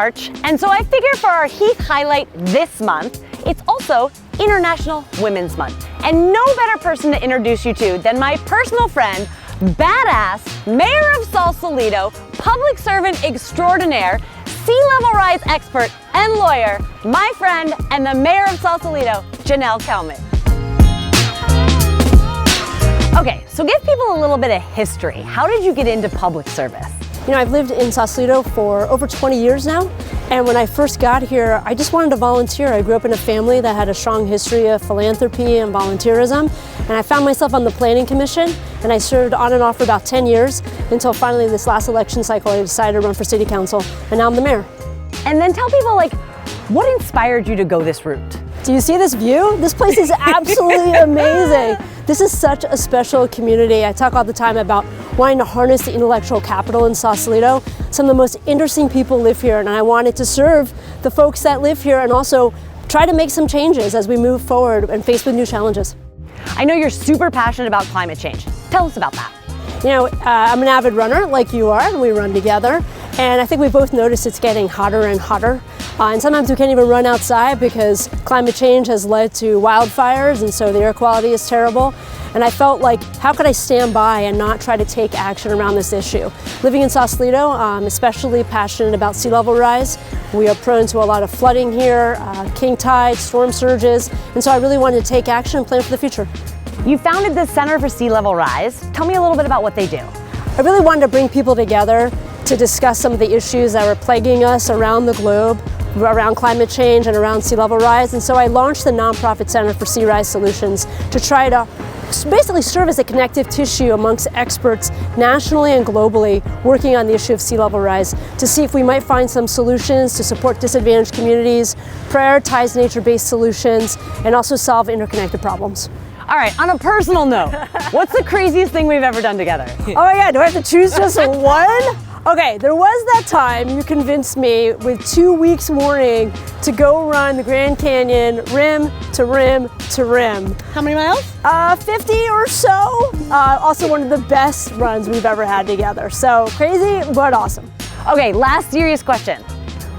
March, and so I figure for our Heath highlight this month, it's also International Women's Month. And no better person to introduce you to than my personal friend, badass, mayor of Sausalito, public servant extraordinaire, sea level rise expert and lawyer, my friend and the mayor of Sausalito, Janelle Kellman. Okay, so give people a little bit of history. How did you get into public service? You know, I've lived in Sausalito for over 20 years now, and when I first got here, I just wanted to volunteer. I grew up in a family that had a strong history of philanthropy and volunteerism, and I found myself on the Planning Commission, and I served on and off for about 10 years until finally this last election cycle I decided to run for city council, and now I'm the mayor. And then tell people, like, what inspired you to go this route? Do you see this view? This place is absolutely amazing. This is such a special community. I talk all the time about wanting to harness the intellectual capital in Sausalito. Some of the most interesting people live here, and I wanted to serve the folks that live here and also try to make some changes as we move forward and face with new challenges. I know you're super passionate about climate change. Tell us about that. You know, I'm an avid runner like you are, and we run together. And I think we both noticed it's getting hotter and hotter. And sometimes we can't even run outside because climate change has led to wildfires, and so the air quality is terrible. And I felt like, how could I stand by and not try to take action around this issue? Living in Sausalito, I'm especially passionate about sea level rise. We are prone to a lot of flooding here, king tide, storm surges, and so I really wanted to take action and plan for the future. You founded the Center for Sea Level Rise. Tell me a little bit about what they do. I really wanted to bring people together to discuss some of the issues that were plaguing us around the globe, around climate change and around sea level rise. And so I launched the nonprofit Center for Sea Rise Solutions to try to basically serve as a connective tissue amongst experts nationally and globally working on the issue of sea level rise to see if we might find some solutions to support disadvantaged communities, prioritize nature-based solutions, and also solve interconnected problems. All right, on a personal note, what's the craziest thing we've ever done together? Oh my God, do I have to choose just one? Okay, there was that time you convinced me with 2 weeks warning to go run the Grand Canyon rim to rim to rim. How many miles? 50 or so. Also one of the best runs we've ever had together. So crazy, but awesome. Okay, last serious question.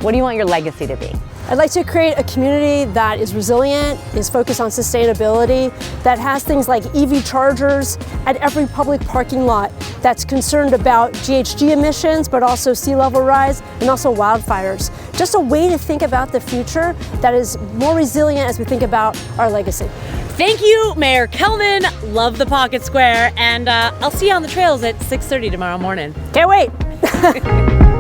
What do you want your legacy to be? I'd like to create a community that is resilient, is focused on sustainability, that has things like EV chargers at every public parking lot, that's concerned about GHG emissions, but also sea level rise and also wildfires. Just a way to think about the future that is more resilient as we think about our legacy. Thank you, Mayor Kellman. Love the Pocket Square, and I'll see you on the trails at 6:30 tomorrow morning. Can't wait.